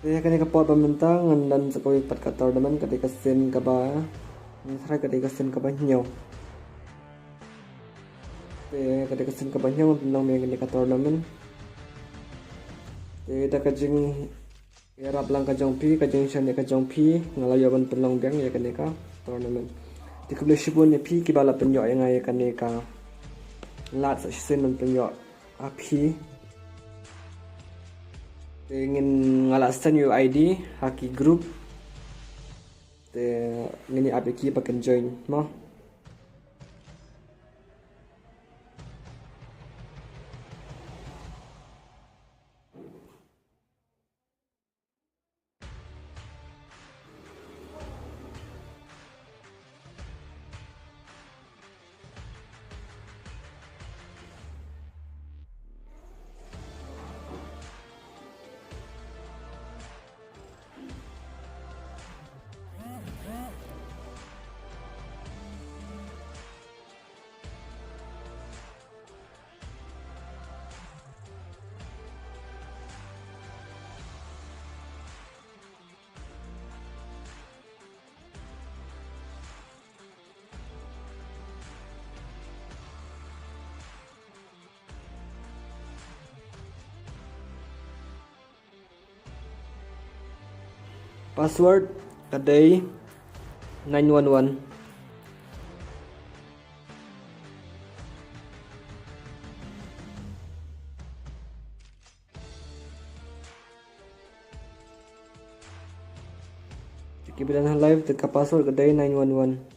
Ketika pot pemintang dan sekali pat kator teman ketika sen kaba misalnya ketika sen kaba nyaw ketika sen kaba nyaw tentang yang ketika tournament kita kajing era lang kajong pi kajing shan kajong pi ngalayaban penlang bang ya ketika tournament di kebelah pi kibala penyo yang ay kenika lat sa sen penyo api ingin ngalasan UID haki group ngini apiki pakai join mo password kadai 911 Kibilan live teka password kadai 911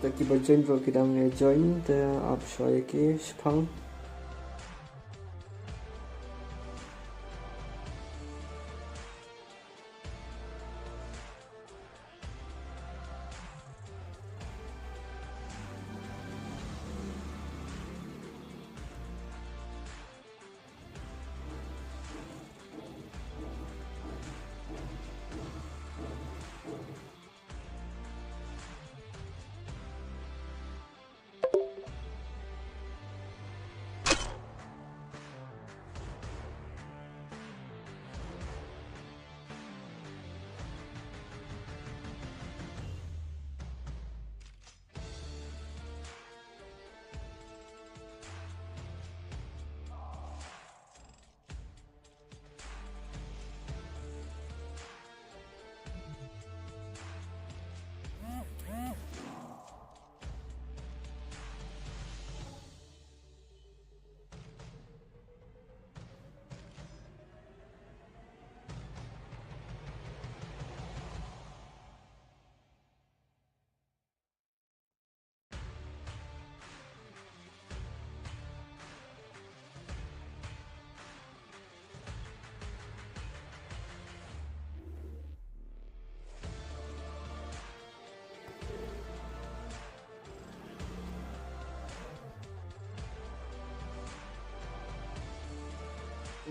kita kiba join bro kita join te up shoy ki spang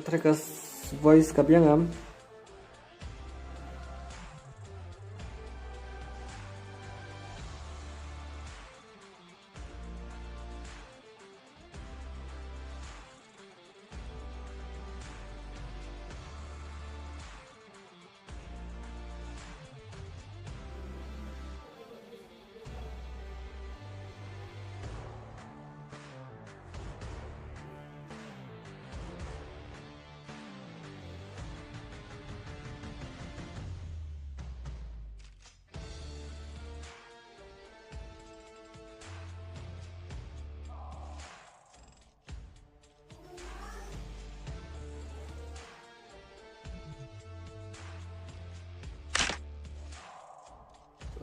Trekas voice kabyangam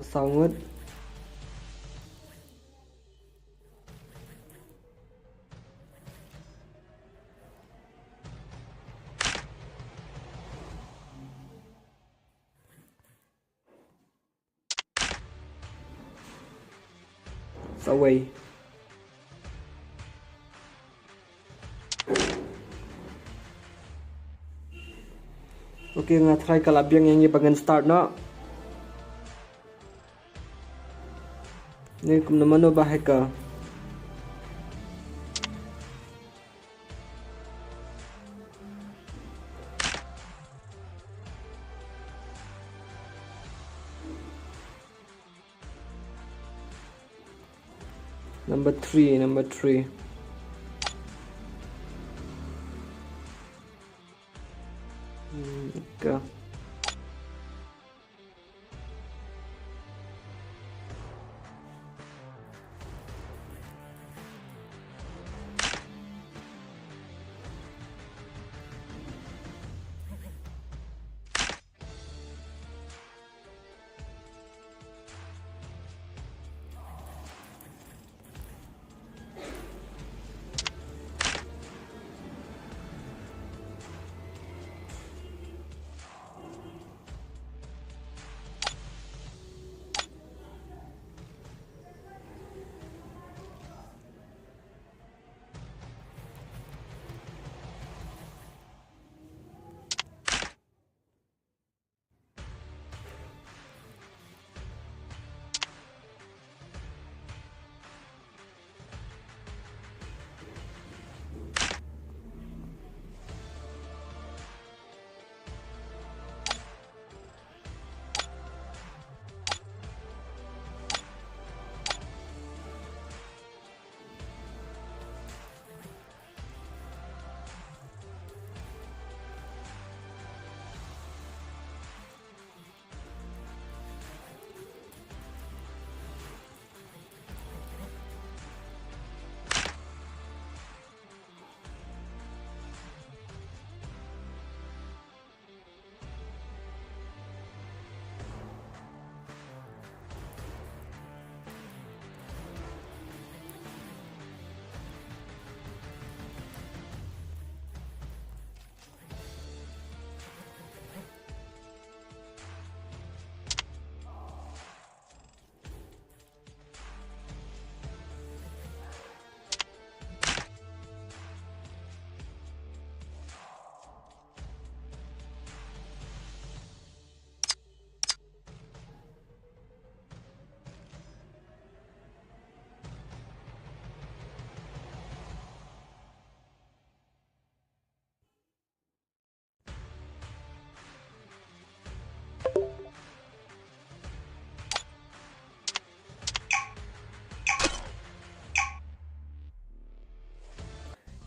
sangat away. Okay, nga try kalabyang yang ibagan start na. Ni kum naman no bahay ka. Number 3. Go.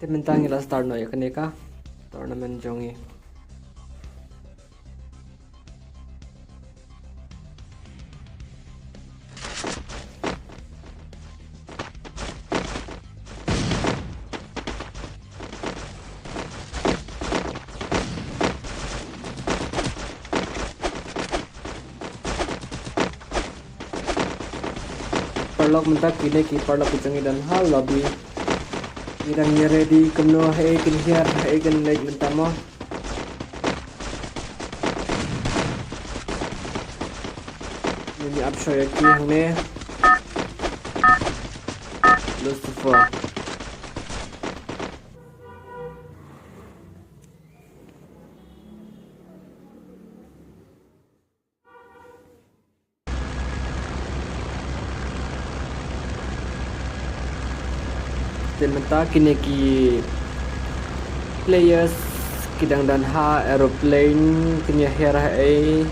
Temintang ila start no ya kaneka tournament jongi. Parlok mentak kini ki parlok kucengi dan hal lobby. Irang ready kemno hai kin hiar hai kan like mentamo. Ini upshow ya ki hang ne. Lucifer. Menta kini ki players kidang dan ha aeroplane kini hera ai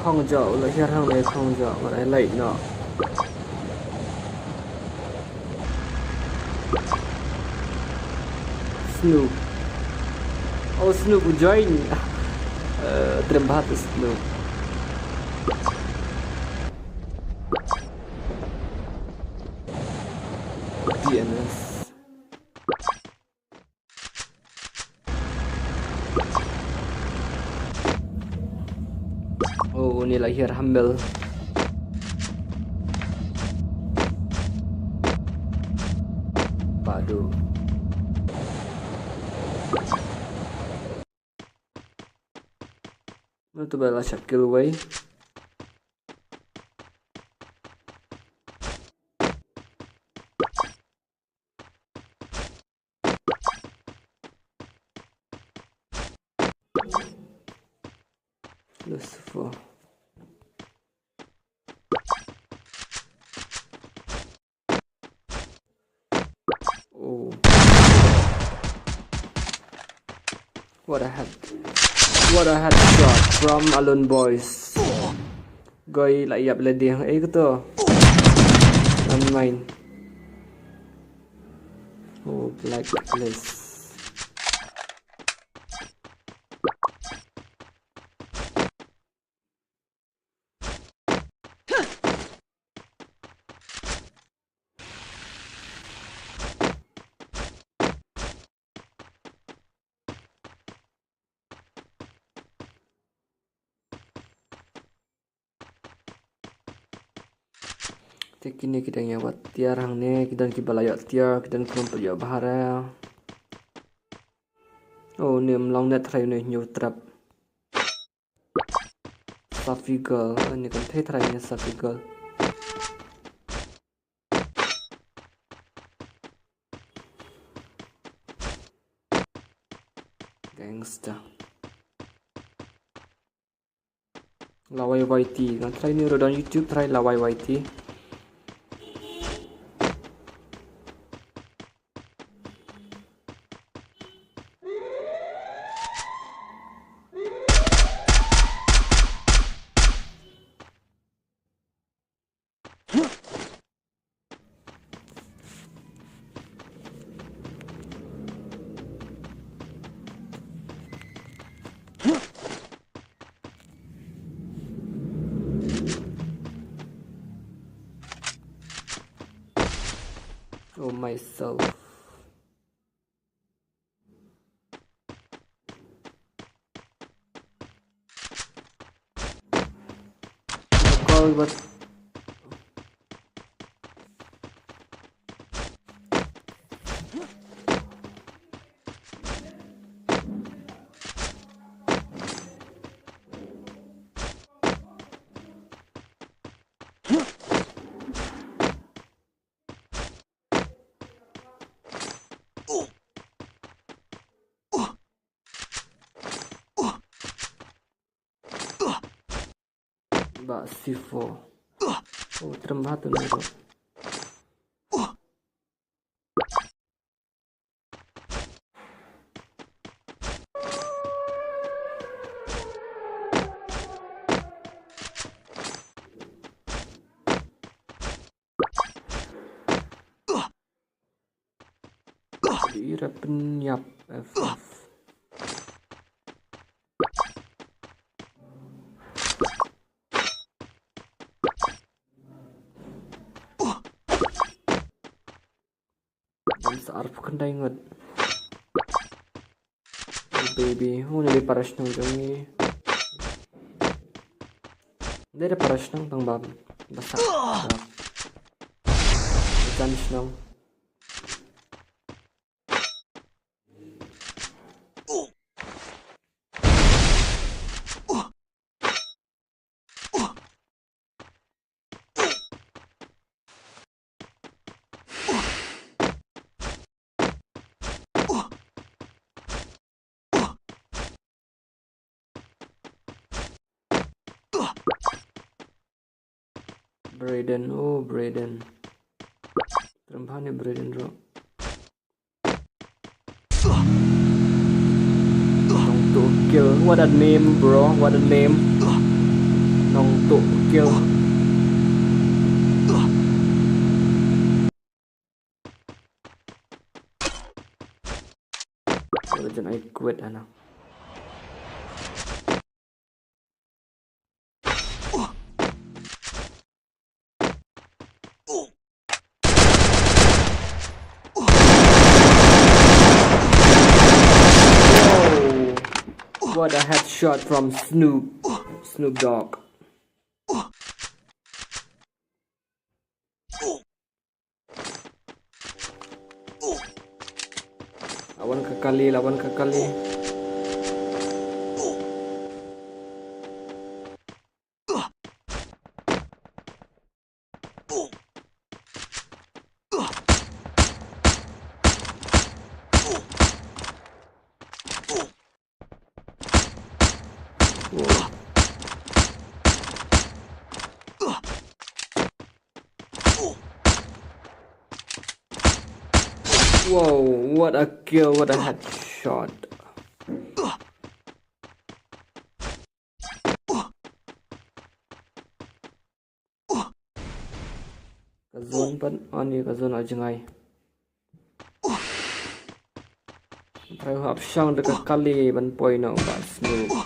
không dạo là hera hang này không dạo mà lại lạnh nọ. Snoop. Oh, Snoop join. Terempat Snoop. DNS. Oh, ini lahir humble. Padu. Itu bala kill way. Lucifer. Oh. What a headshot from Alone Boys. Goy lại dập lên điện ấy cái to. Anh mine. Oh, blacklist. Kini kita nyawat tiar hang ne kita kibalayat tiar kita kelompok ya bahara. Oh ni long net try ni new trap. Safigal ni kan try ni Safigal. Gangsta. Lawai YT kan try ni rodon YouTube try lawai YT. Oh myself. Call but Mbak Sivo. Oh, terembah tu nih. Ira penyap FF. Arf kendai ngot. Oh, baby, ini paras nang jangi. Dari paras nang bang bab. Basa. Janis nang. Braden, oh Braden. Terembah ni Braden bro. Nong to kill, what a name bro, what a name. Nong to kill. Jangan I quit anak. What a headshot from Snoop Dogg. Lawan ke kali. Whoa, what a kill, what a headshot. Kazon pan ani kazon ajangai. Try hap shang dekat kali ban point no bas no.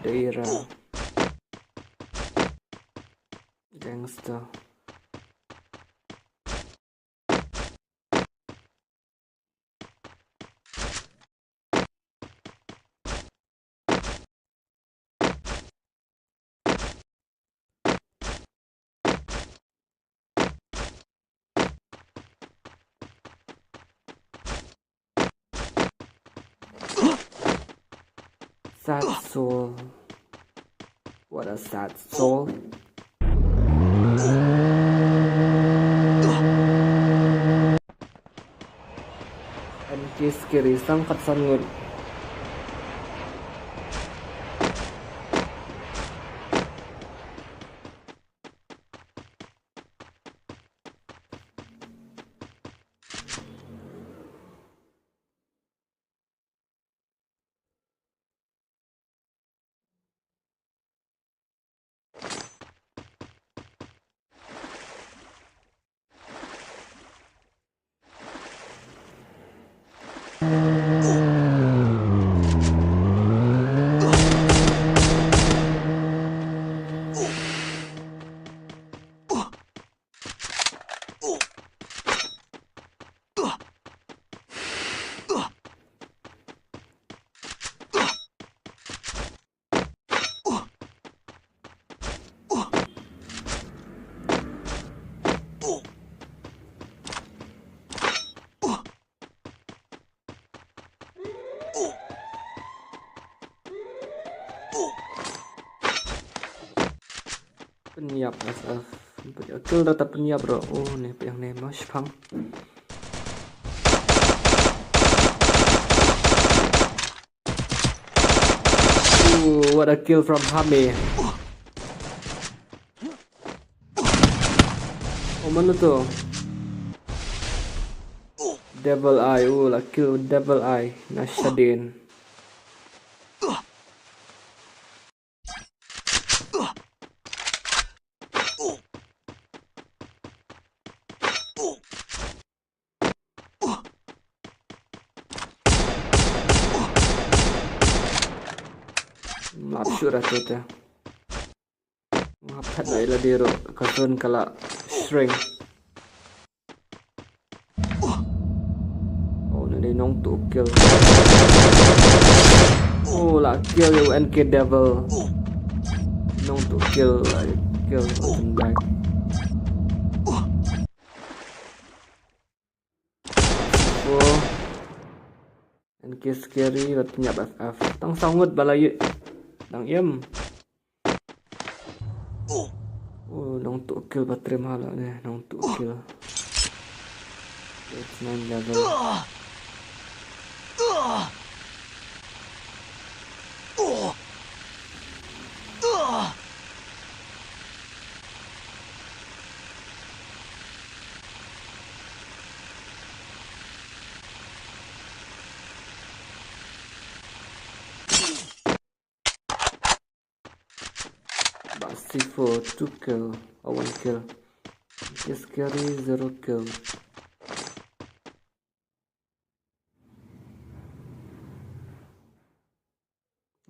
Daerah gangster. Sad soul. What a sad soul. MK scary sangkat sangut. Penyiap SF. Kill data penyiap bro. Oh nih yang nih mas pang. What a kill from Hame. Oh mana tuh? Devil Eye. Lah kill Devil Eye. Nashadin. Not sure at it. Ngapat na ila diro kazon kala shrink. Oh na nong to kill. Oh la kill you NK devil. Nong to kill kill back. Oh NK scary bat nyap FF. Tang sangut balay. Dang yam. Oh, nong to kill baterai mahal ni, nong to kill. It's 9 level. C4 2 kill or 1 kill. Just carry 0 kill.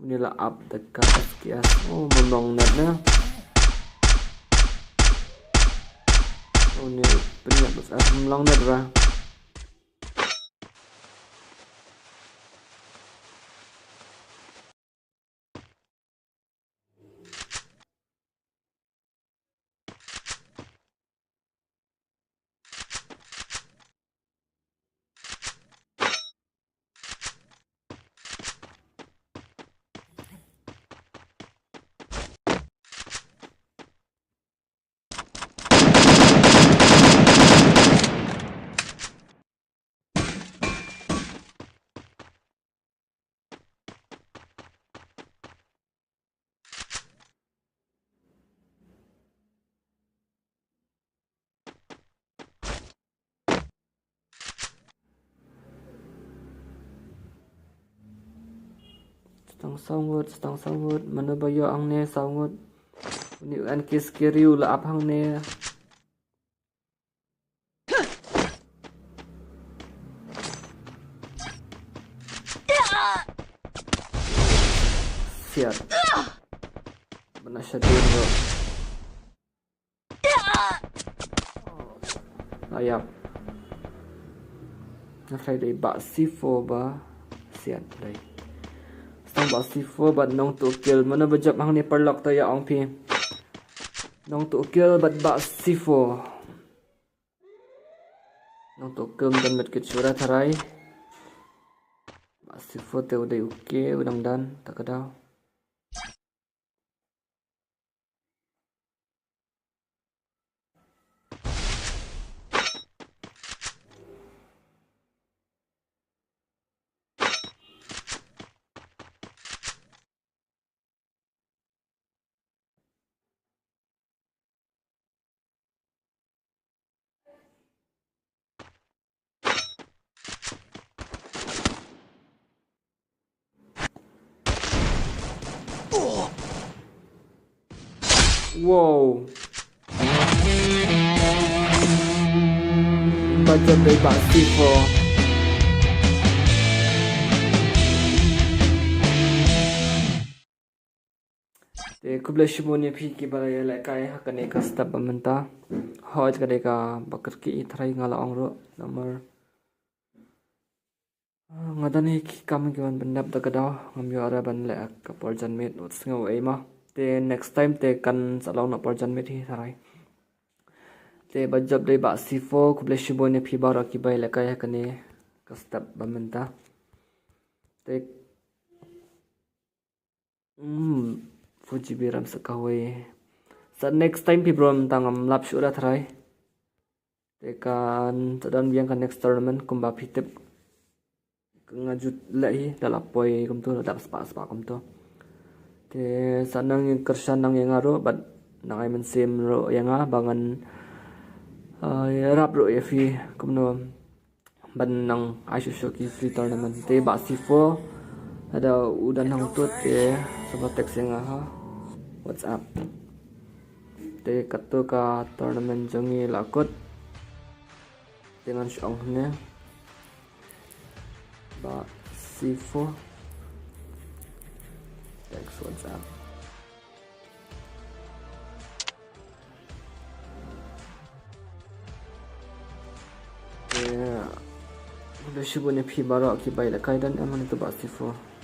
Nila up dekat SKS. Oh, menong net na. Oh, ni penyat besar menong net lah. Setang sangut mana bayo ang ne sangut ni an kis kiriu la ap hang ne siap mana syadin lo ayap na fly dei ba C4 ba siap dei ba C4 but nong to kill mana bajap hang ni perlock ta ya ong pi nong to kill but ba C4 nong to kum dan met ke chura tharai ba C4 te udai uke udang dan takada wow bajap dei ba C4 te kubla shibone phi ki balaya la kai hakane ka step amanta hoj ka de ka bakar ki thrai ngala ongro number ngadani ki kam ki wan bandap da kada ngam yo ara ban la ka porjan met not sngo ei ma te next time te kan salong na porjan met hi tharai te bajab dei ba C4 kubla shibone phi bara ki bai la kai hakane ka step amanta te Fuji biram sakawai sa next time pi brom tangam lap shura thrai te kan tadan biang kan next tournament kumba phitep ngajut lai dalapoi kum to dap spa kum to te sanang yang kersan nang yang aro but nangai men sim ro yanga bangan rap ro fi kum no ban nang aishu ki free tournament te ba C4 ada udan hang tu te sebab teks yang ha WhatsApp te katu ka tournament jongi lakut dengan syong ne ba C4 teks WhatsApp te udah shibune phi bara ki bai la kai dan aman itu ba C4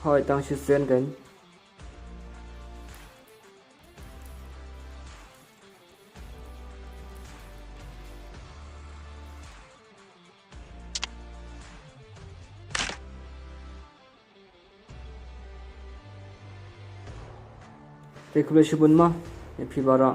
hỏi tăng sự xuyên đến Te kubla shibun ma, phi bara